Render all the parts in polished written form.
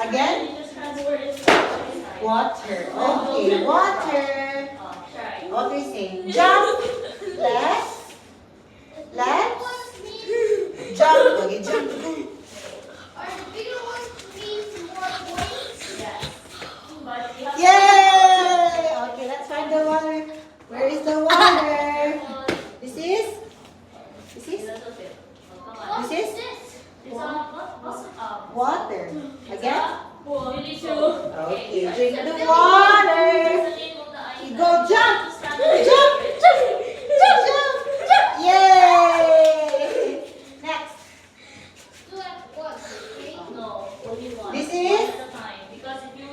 Again? Water. Okay, water. What do you say? Jump. Left. Left. Jump. Okay, jump. Yay! Okay, let's find the water. Where is the water? This is? This is? This is? Water. Again? Okay, drink the water. You go jump. Jump. Jump. Jump. Jump. Yay! Next. This is?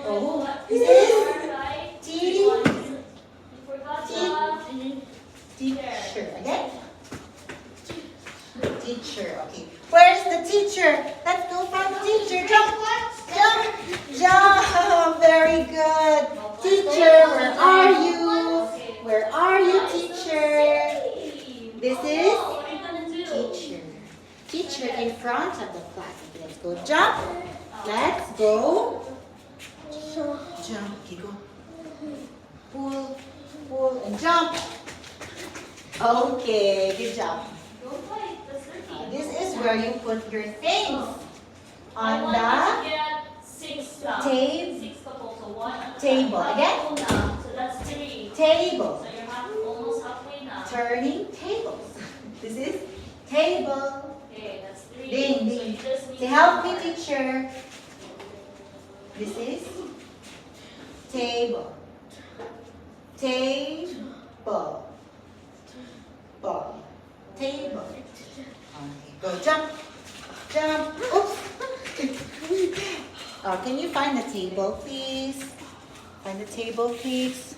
Oh, this is? Teacher. Again? Teacher. Okay. Where's the teacher? Let's go find the teacher. Jump. Jump. Jump. Very good. Teacher, where are you? Where are you, teacher? This is teacher. Teacher in front of the class. Okay, let's go jump. Let's go. Jump. Okay, go. Pull. Pull and jump. Okay, good job. This is where you put your things. On the table. Again? So that's 3. Table. So you're almost halfway now. Turning tables. This is table. Okay, that's 3. Ding, So ding. you just need Say, help one me, more. teacher. This is table. Table. Ball. Table. Okay, go jump. Jump. Oops. Can you find the table, please? Find the table, please.